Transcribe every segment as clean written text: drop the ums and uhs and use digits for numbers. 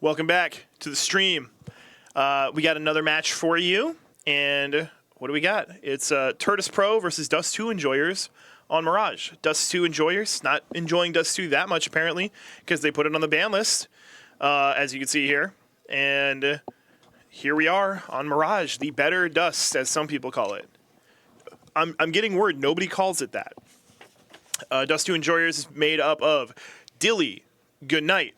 Welcome back to the stream. We got another match for you, and what do we got? It's turtus.pro versus Dust2 enjoyers on Mirage. Dust2 enjoyers not enjoying Dust2 that much apparently because they put it on the ban list, as you can see here. And here we are on Mirage, the better Dust, as some people call it. I'm getting word nobody calls it that. Dust2 enjoyers is made up of Dilly, Goodnight,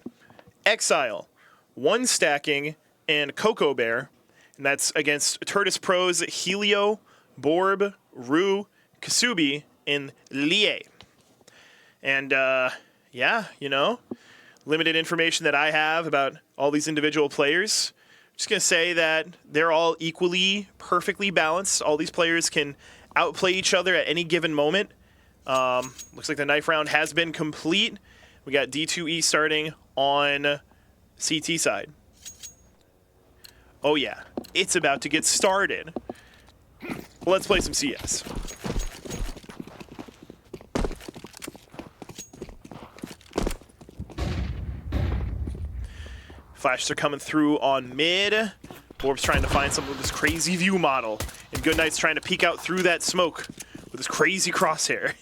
Exile, One Stacking, and Coco Bear, and that's against turtus.pro's Helio, Borb, Rue, Kasubi, and Lie. And yeah, you know, limited information that I have about all these individual players. I'm just gonna say that they're all equally, perfectly balanced. All these players can outplay each other at any given moment. Looks like the knife round has been complete. We got D2E starting on CT side. Oh yeah, it's about to get started. Well, let's play some CS. Flashes are coming through on mid. Borb's trying to find something with this crazy view model. And Goodnight's trying to peek out through that smoke with his crazy crosshair.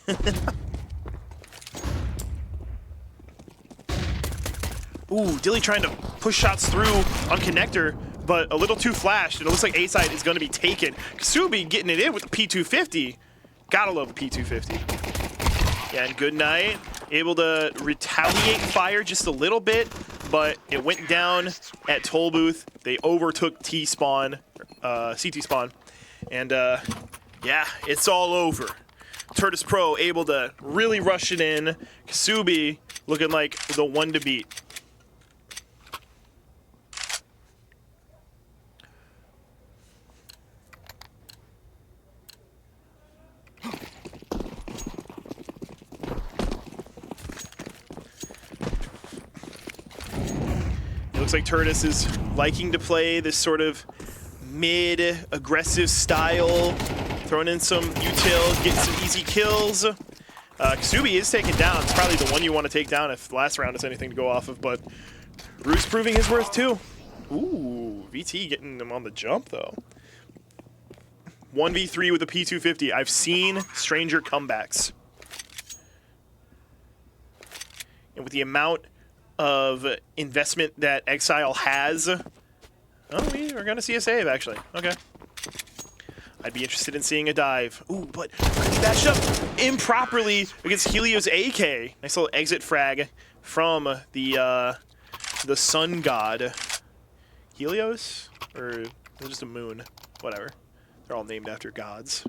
Ooh, Dilly trying to push shots through on connector, but a little too flashed, and it looks like A-side is going to be taken. Kasubi getting it in with the P250. Gotta love the P250. Yeah, and Goodnight able to retaliate fire just a little bit, but it went down at Toll Booth. They overtook T-spawn, CT spawn, and yeah, it's all over. turtus.pro able to really rush it in. Kasubi looking like the one to beat. Looks like Turtus is liking to play this sort of mid-aggressive style, throwing in some util, getting some easy kills. Kasubi is taken down. It's probably the one you want to take down if the last round is anything to go off of, but Rue's proving his worth too. Ooh, VT getting him on the jump though. 1v3 with a P250. I've seen stranger comebacks. And with the amount of investment that Exile has. Oh, we are going to see a save, actually. Okay. I'd be interested in seeing a dive. Ooh, but dashed up improperly against Helio's AK. Nice little exit frag from the sun god. Helios? Or just a moon? Whatever. They're all named after gods.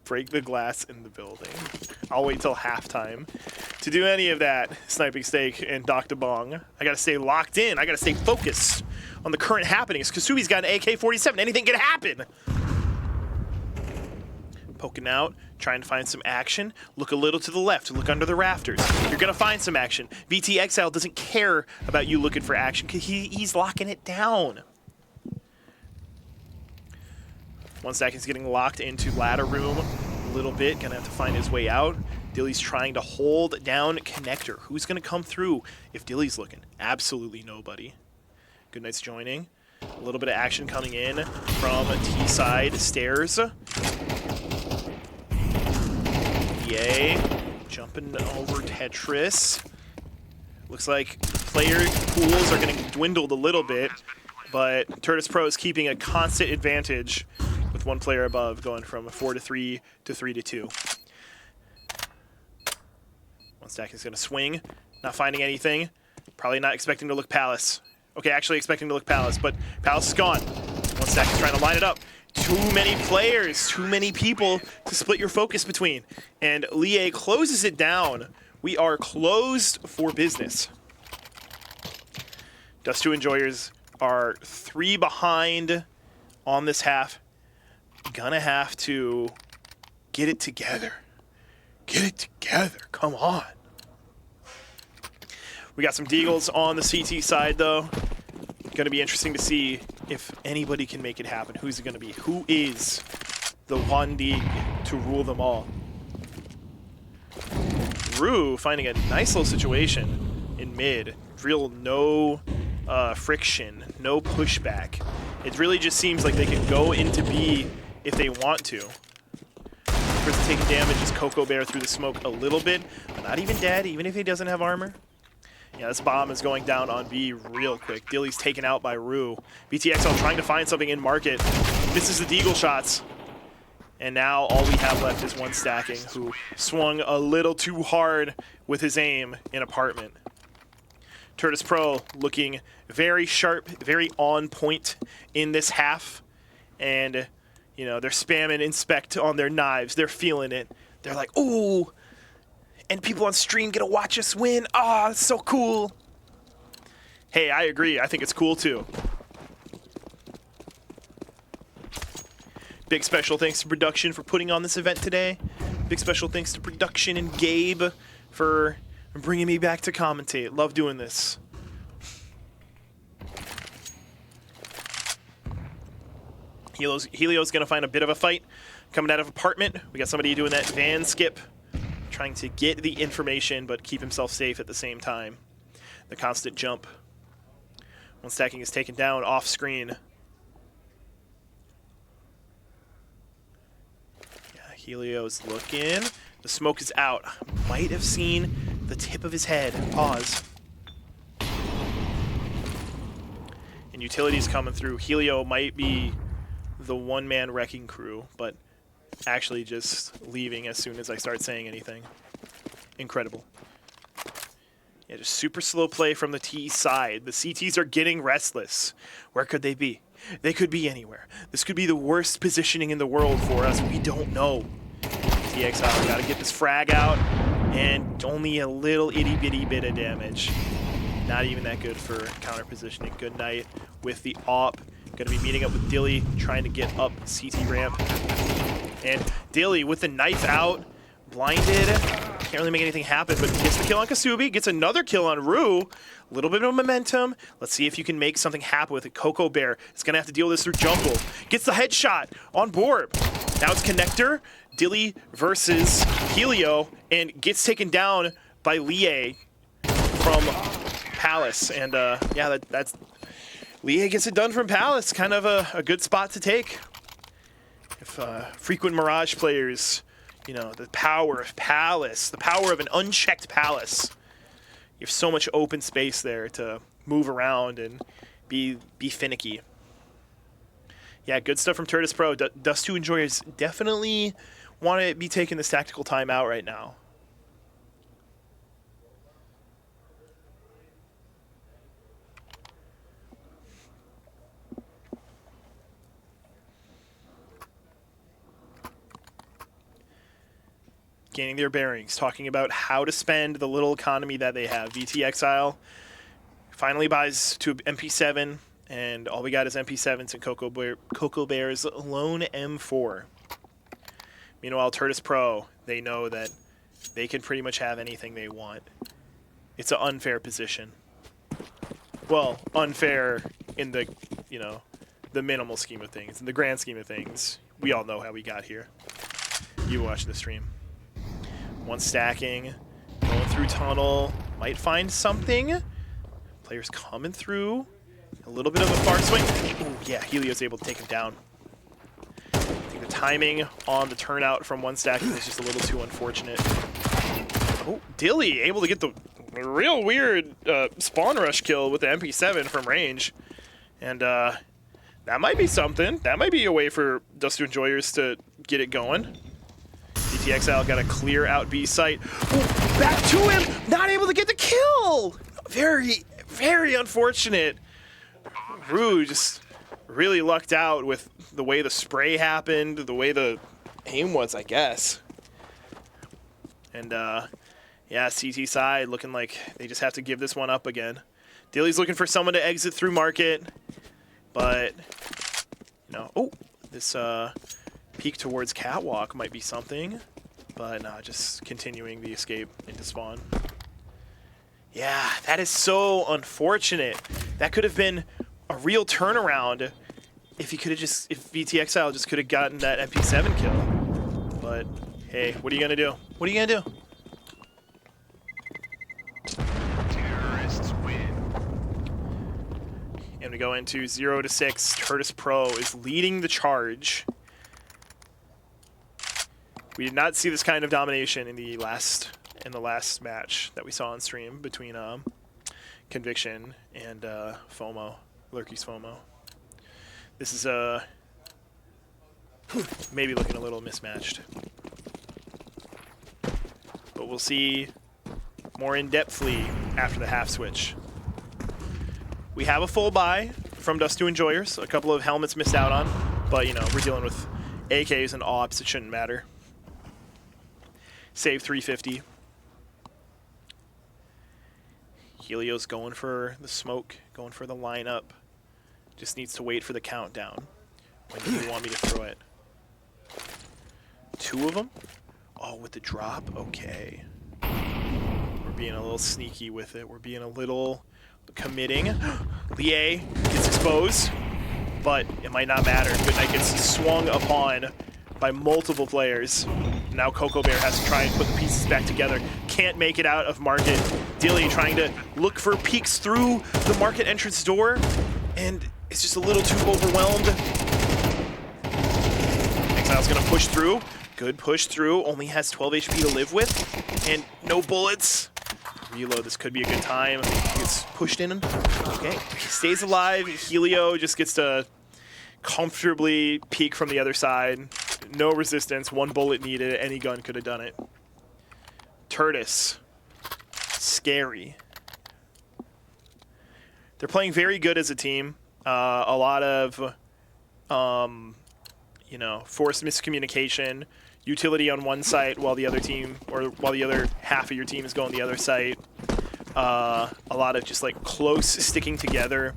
Break the glass in the building. I'll wait till halftime to do any of that. Sniping Steak and Dr. Bong. I gotta stay locked in. I gotta stay focused on the current happenings. Kasubi's got an AK-47. Anything can happen. Poking out, trying to find some action. Look a little to the left. Look under the rafters. You're gonna find some action. VT Exile doesn't care about you looking for action because he's locking it down. One Stacking's getting locked into ladder room a little bit. Gonna have to find his way out. Dilly's trying to hold down connector. Who's gonna come through if Dilly's looking? Absolutely nobody. Goodnight's joining. A little bit of action coming in from T-side stairs. Yay. Jumping over Tetris. Looks like player pools are gonna dwindle a little bit, but turtus.pro is keeping a constant advantage with one player above, going from 4-3 to 3-2. One Stack is going to swing, not finding anything. Probably not expecting to look Palace. Okay, actually expecting to look Palace, but Palace is gone. One Stack is trying to line it up. Too many players, too many people to split your focus between. And Lie closes it down. We are closed for business. Dust2 enjoyers are 3 behind on this half. Gonna have to get it together. Get it together. Come on. We got some deagles on the CT side, though. Gonna be interesting to see if anybody can make it happen. Who's it gonna be? Who is the Wandig to rule them all. Rue finding a nice little situation in mid. Real no friction, no pushback. It really just seems like they can go into B if they want to. First taking damage is Coco Bear through the smoke a little bit, but not even dead, even if he doesn't have armor. Yeah, this bomb is going down on B real quick. Dilly's taken out by Rue. BTXL trying to find something in market. Misses the deagle shots. And now all we have left is one stacking, who swung a little too hard with his aim in apartment. turtus.pro looking very sharp, very on point in this half. And, you know, they're spamming inspect on their knives. They're feeling it. They're like, ooh. And people on stream get to watch us win. Ah, it's so cool. Hey, I agree. I think it's cool too. Big special thanks to production for putting on this event today. Big special thanks to production and Gabe for bringing me back to commentate. Love doing this. Helio's going to find a bit of a fight coming out of apartment. We got somebody doing that van skip, trying to get the information but keep himself safe at the same time. The constant jump. One stacking is taken down off screen. Yeah, Helio's looking. The smoke is out. Might have seen the tip of his head. Pause. And utilities coming through. Helio might be the one-man wrecking crew, but actually just leaving as soon as I start saying anything. Incredible. Yeah, just super slow play from the T side. The CTs are getting restless. Where could they be? They could be anywhere. This could be the worst positioning in the world for us. We don't know. TXL got to get this frag out, and only a little itty-bitty bit of damage. Not even that good for counter positioning. Good night with the AWP. Going to be meeting up with Dilly, trying to get up CT ramp. And Dilly with the knife out, blinded. Can't really make anything happen, but gets the kill on Kasubi, gets another kill on Rue. A little bit of momentum. Let's see if you can make something happen with it. Coco Bear is going to have to deal with this through jungle. Gets the headshot on board. Now it's Connector, Dilly versus Helio, and gets taken down by Lie from Palace. And yeah, that's Lie gets it done from Palace. Kind of a good spot to take. If frequent Mirage players, you know, the power of Palace, the power of an unchecked Palace. You have so much open space there to move around and be finicky. Yeah, good stuff from turtus.pro. Dust2 enjoyers definitely want to be taking this tactical time out right now. Gaining their bearings, talking about how to spend the little economy that they have. VT Exile finally buys to MP7, and all we got is MP7s and Coco Bear's lone M4. Meanwhile, turtus.pro, they know that they can pretty much have anything they want. It's an unfair position. Well, unfair in the, you know, the minimal scheme of things. In the grand scheme of things, we all know how we got here. You watch the stream. One stacking, going through tunnel, might find something. Players coming through. A little bit of a far swing. Ooh, yeah, Helio's able to take him down. I think the timing on the turnout from one stacking was just a little too unfortunate. Oh, Dilly able to get the real weird spawn rush kill with the MP7 from range. And that might be something. That might be a way for Dust2 enjoyers to get it going. DTXL got to clear out B site. Ooh, back to him, not able to get the kill. Very, very unfortunate. Rue just really lucked out with the way the spray happened, the way the aim was, I guess. And yeah, CT side looking like they just have to give this one up again. Dilly's looking for someone to exit through market, but you know, oh, this peek towards catwalk might be something, but nah, just continuing the escape into spawn. Yeah, that is so unfortunate. That could have been a real turnaround if VT Exile just could have gotten that MP7 kill. But hey, what are you gonna do? What are you gonna do? Terrorists win. And we go into 0-6. turtus.pro is leading the charge. We did not see this kind of domination in the last match that we saw on stream between Conviction and FOMO, Lurky's FOMO. This is maybe looking a little mismatched, but we'll see more in-depthly after the half switch. We have a full buy from Dust2 Enjoyers. A couple of helmets missed out on, but you know, we're dealing with AKs and AWPs. It shouldn't matter. Save 350. Helio's going for the smoke, going for the lineup. Just needs to wait for the countdown. When do you want me to throw it? 2 of them? Oh, with the drop? Okay. We're being a little sneaky with it. We're being a little committing. Lie gets exposed, but it might not matter. Goodnight gets swung upon by multiple players. Now Coco Bear has to try and put the pieces back together. Can't make it out of market. Dilly trying to look for peeks through the market entrance door, and it's just a little too overwhelmed. Exile's gonna push through. Good push through. Only has 12 HP to live with, and no bullets. Reload. This could be a good time. He gets pushed in. Okay, he stays alive. Helio just gets to comfortably peek from the other side. No resistance, 1 bullet needed, any gun could have done it. Turtus. Scary. They're playing very good as a team. A lot of, you know, forced miscommunication, utility on one site while the other team, or while the other half of your team is going the other site. A lot of just like close sticking together.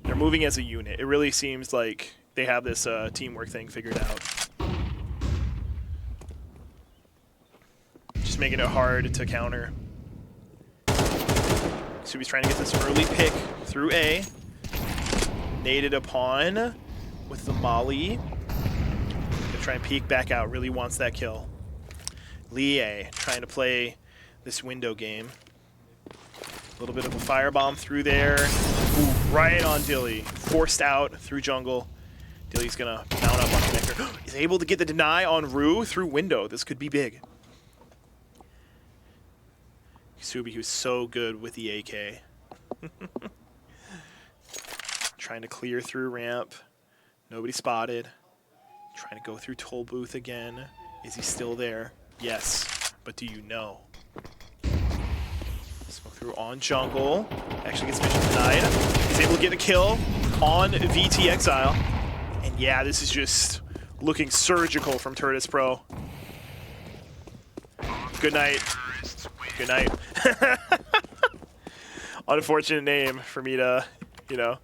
They're moving as a unit. It really seems like they have this teamwork thing figured out. Just making it hard to counter. Subi's trying to get this early pick through A. Naded upon with the molly. Gonna try and peek back out. Really wants that kill. Lie trying to play this window game. A little bit of a firebomb through there. Ooh, right on Dilly. Forced out through jungle. Dilly's gonna mount up on connector. He's able to get the deny on Rue through window. This could be big. Subi, who's so good with the AK. Trying to clear through ramp. Nobody spotted. Trying to go through toll booth again. Is he still there? Yes. But do you know? Smoke through on jungle. Actually gets mission denied. He's able to get a kill on VT Exile. And yeah, this is just looking surgical from turtus.pro. Good night. Good night. Unfortunate name for me to, you know,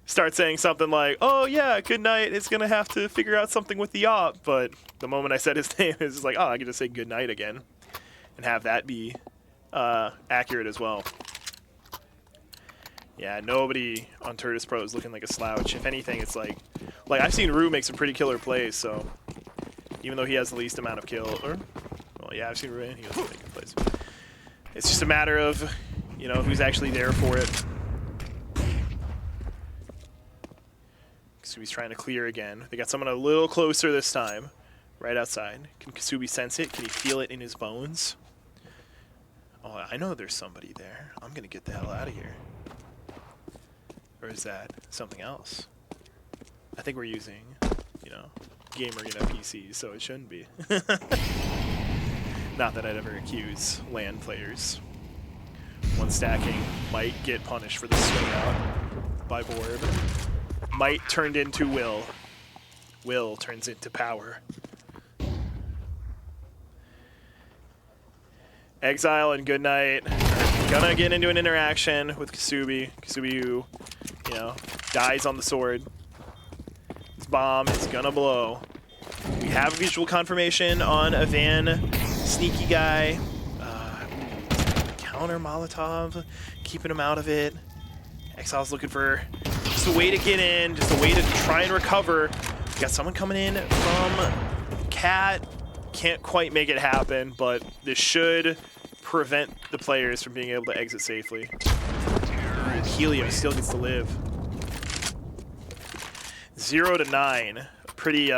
start saying something like, oh yeah, good night, it's gonna have to figure out something with the op, but the moment I said his name, it's just like, oh, I can just say good night again and have that be accurate as well. Yeah, nobody on turtus.pro is looking like a slouch. If anything, it's like I've seen Rue make some pretty killer plays, so even though he has the least amount of kills, or well, yeah, I've seen Rue and he goes to make good plays. It's just a matter of, you know, who's actually there for it. Kasubi's trying to clear again. They got someone a little closer this time, right outside. Can Kasubi sense it? Can he feel it in his bones? Oh, I know there's somebody there. I'm gonna get the hell out of here. Or is that something else? I think we're using, you know, game arena PCs, so it shouldn't be. Not that I'd ever accuse LAN players. One stacking might get punished for the swing out by Borb. Might turned into Will. Will turns into power. Exile and Goodnight are gonna get into an interaction with Kasubi. Kasubi who, you know, dies on the sword. This bomb is gonna blow. We have visual confirmation on a Van sneaky guy. Counter Molotov, keeping him out of it. Exile's looking for just a way to get in, just a way to try and recover. Got someone coming in from Cat. Can't quite make it happen, but this should prevent the players from being able to exit safely. Ooh, Helio still gets to live. 0 to 9. Pretty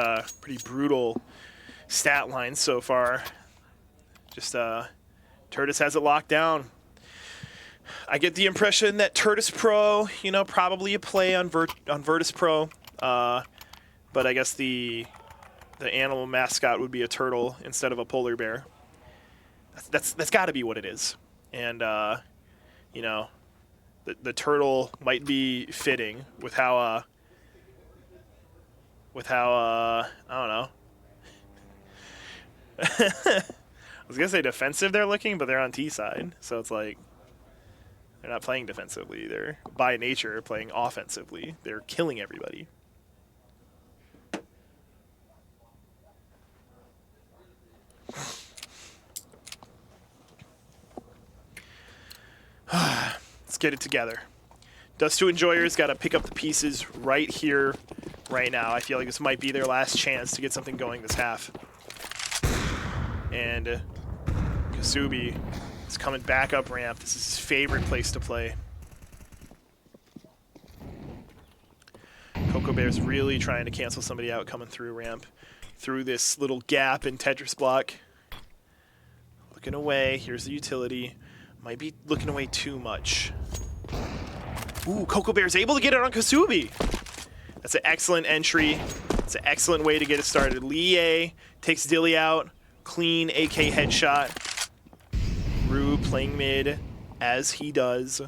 brutal stat line so far. Just Turtus has it locked down. I get the impression that turtus.pro, you know, probably a play on Virtus Pro, but I guess the animal mascot would be a turtle instead of a polar bear. That's got to be what it is, and you know, the turtle might be fitting with how I don't know. I was gonna say defensive they're looking, but they're on T side, so it's like they're not playing defensively. They're by nature playing offensively. They're killing everybody. Let's get it together. Dust2 Enjoyers got to pick up the pieces right here, right now. I feel like this might be their last chance to get something going this half. And Kasubi is coming back up ramp. This is his favorite place to play. Coco Bear's really trying to cancel somebody out coming through ramp, through this little gap in Tetris block. Looking away. Here's the utility. Might be looking away too much. Ooh, Coco Bear's able to get it on Kasubi. That's an excellent entry. It's an excellent way to get it started. Lie takes Dilly out. Clean AK headshot. Rue playing mid as he does.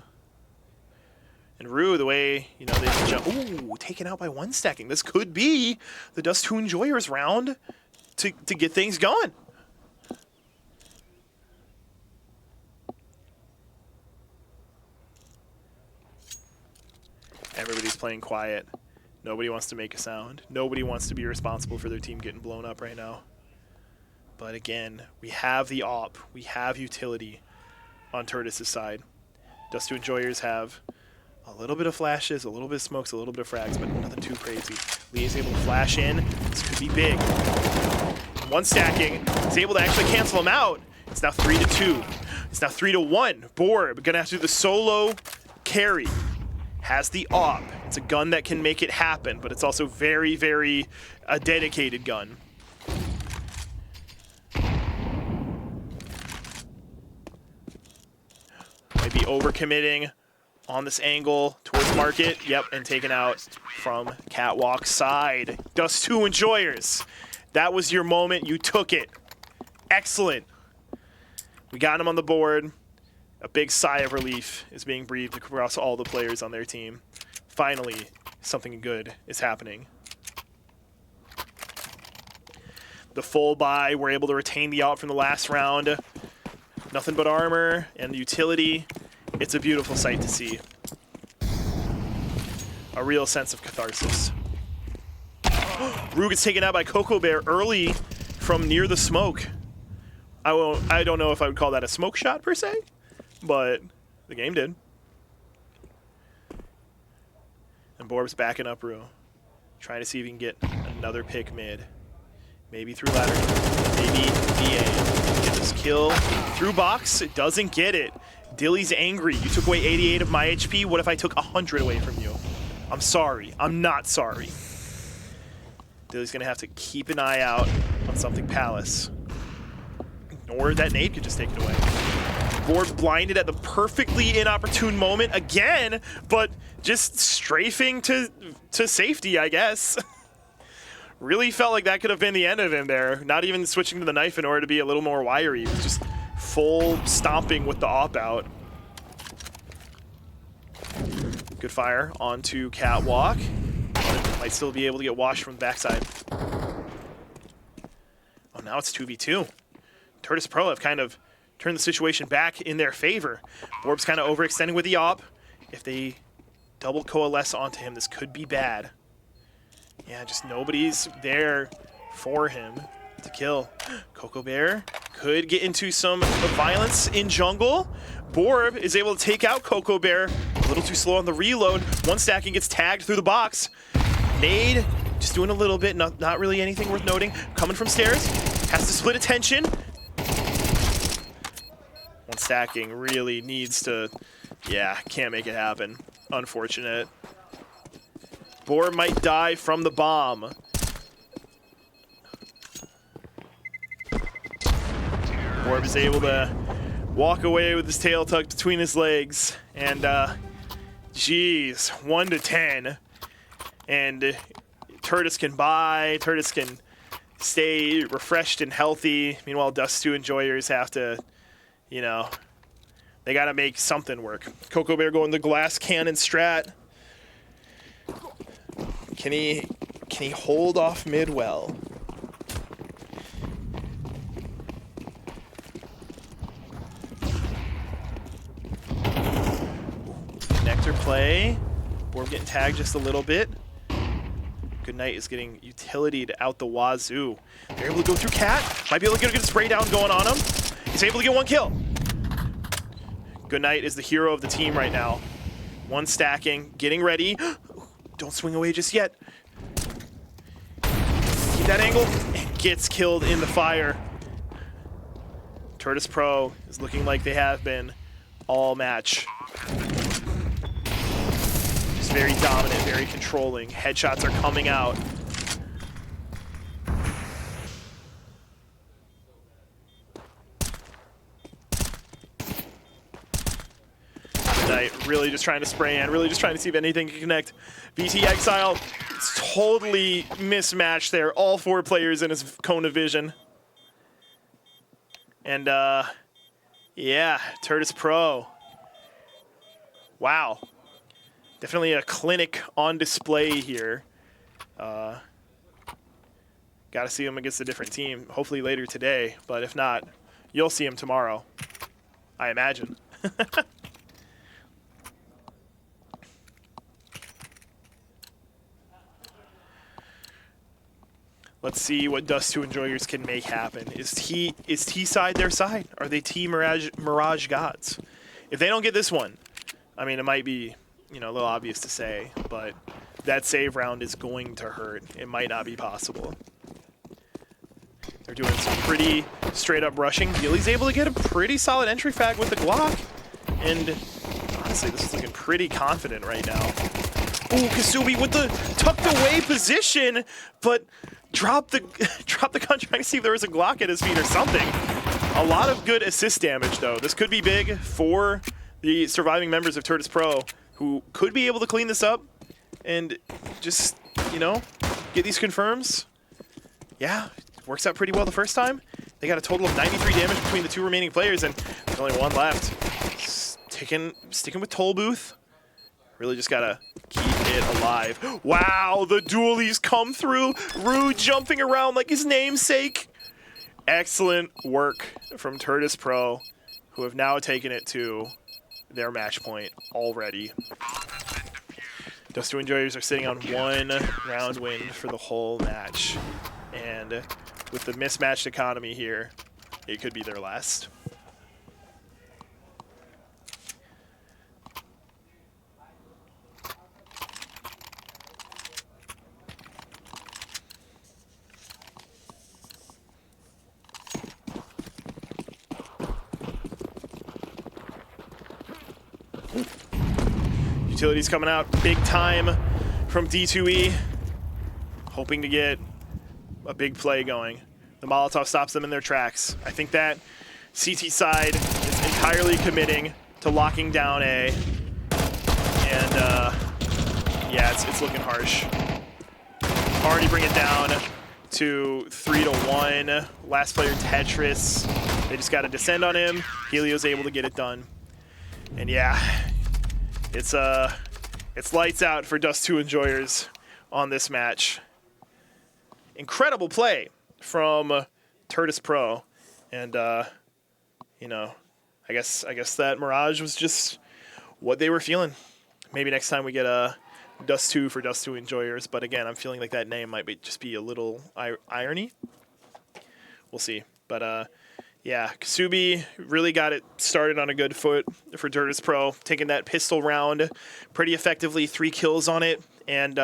And Rue, the way, you know, they jump. Ooh, taken out by one stacking. This could be the Dust2 Enjoyers round to get things going. Everybody's playing quiet. Nobody wants to make a sound. Nobody wants to be responsible for their team getting blown up right now. But again, we have the AWP. We have utility on Turtus' side. Dust2 Enjoyers have a little bit of flashes, a little bit of smokes, a little bit of frags, but nothing too crazy. Lee is able to flash in. This could be big. One stacking. He's able to actually cancel him out. It's now 3 to 2. It's now 3 to 1. Borb gonna have to do the solo carry. Has the AWP. It's a gun that can make it happen, but it's also very, very a dedicated gun. Might be overcommitting on this angle towards market. Yep, and taken out from Catwalk side. Dust2 Enjoyers. That was your moment. You took it. Excellent. We got him on the board. A big sigh of relief is being breathed across all the players on their team. Finally, something good is happening. The full buy, we're able to retain the AWP from the last round. Nothing but armor and utility. It's a beautiful sight to see. A real sense of catharsis. Rue gets taken out by Coco Bear early from near the smoke. I don't know if I would call that a smoke shot per se, but the game did. And Borb's backing up Rue, trying to see if he can get another pick mid. Maybe through ladder, maybe VA. Get this kill through box, it doesn't get it. Dilly's angry. You took away 88 of my HP. What if I took 100 away from you? I'm sorry. I'm not sorry. Dilly's gonna have to keep an eye out on something Palace. Or that nade could just take it away. Borb blinded at the perfectly inopportune moment again, but just strafing to safety, I guess. Really felt like that could have been the end of him there. Not even switching to the knife in order to be a little more wiry. Just full stomping with the AWP out. Good fire onto Catwalk. Might still be able to get washed from the backside. Oh, now it's 2v2. turtus.pro have kind of turned the situation back in their favor. Borb's kind of overextending with the AWP. If they double coalesce onto him, this could be bad. Yeah, just nobody's there for him to kill. Coco Bear could get into some violence in jungle. Borb is able to take out Coco Bear little too slow on the reload. One stacking gets tagged through the box. Nade, just doing a little bit, not really anything worth noting. Coming from stairs, has to split attention. One stacking really needs to, yeah, can't make it happen. Unfortunate. Boar might die from the bomb. Orb is able to walk away with his tail tucked between his legs. And, geez, 1 to 10. And Turtus can buy, Turtus can stay refreshed and healthy. Meanwhile, Dust2 enjoyers have to, you know, they got to make something work. Coco Bear going the glass cannon strat. Can he hold off mid well? Nectar play. Orb getting tagged just a little bit. Goodnight is getting utilitied out the wazoo. They're able to go through Cat. Might be able to get a good spray down going on him. He's able to get 1 kill. Goodnight is the hero of the team right now. 1 stacking, getting ready. Don't swing away just yet. Keep that angle. And gets killed in the fire. Turtus.pro is looking like they have been all match. Just very dominant, very controlling. Headshots are coming out. Really just trying to spray in, really just trying to see if anything can connect. VT Exile, it's totally mismatched there. All 4 players in his cone of vision. And, yeah, Turtus.pro. Wow. Definitely a clinic on display here. Got to see him against a different team, hopefully later today. But if not, you'll see him tomorrow, I imagine. Let's see what Dust2 enjoyers can make happen. Is T-side their side? Are they T Mirage gods? If they don't get this one, I mean, it might be, you know, a little obvious to say, but that save round is going to hurt. It might not be possible. They're doing some pretty straight up rushing. Gilly's able to get a pretty solid entry frag with the Glock. And honestly, this is looking pretty confident right now. Ooh, Kasubi with the tucked away position, but drop the gun trying to see if there was a Glock at his feet or something. A lot of good assist damage, though. This could be big for the surviving members of Turtus.pro, who could be able to clean this up and just, you know, get these confirms. Yeah, works out pretty well the first time. They got a total of 93 damage between the 2 remaining players, and there's only 1 left. Sticking with Toll Booth. Really just gotta keep it alive. Wow, the dualies come through. Rude jumping around like his namesake. Excellent work from Turtus.pro, who have now taken it to their match point already. Dust2 enjoyers are sitting on 1 round win for the whole match. And with the mismatched economy here, it could be their last. Utilities coming out big time from D2E, hoping to get a big play going. The Molotov stops them in their tracks. I think that CT side is entirely committing to locking down A. And yeah, it's looking harsh. Already bring it down to 3 to 1. Last player Tetris. They just got to descend on him. Helio's able to get it done. And yeah, it's lights out for Dust2 enjoyers on this match. Incredible play from Turtus.pro, and you know, I guess that Mirage was just what they were feeling. Maybe next time we get a Dust2 for Dust2 enjoyers, but again, I'm feeling like that name might just be a little irony. We'll see, but Yeah, Kasubi really got it started on a good foot for turtus.pro, taking that pistol round pretty effectively, 3 kills on it, and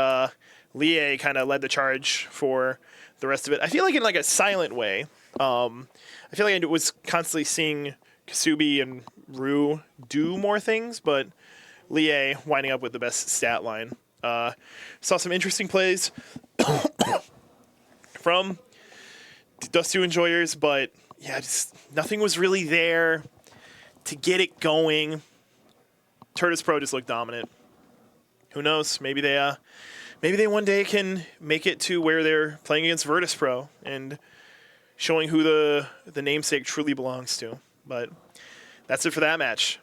Lie kind of led the charge for the rest of it. I feel like in like a silent way. I feel like I was constantly seeing Kasubi and Rue do more things, but Lie winding up with the best stat line. Saw some interesting plays from Dust2 enjoyers, but yeah, just nothing was really there to get it going. turtus.pro just looked dominant. Who knows? Maybe they one day can make it to where they're playing against Virtus.pro and showing who the namesake truly belongs to. But that's it for that match.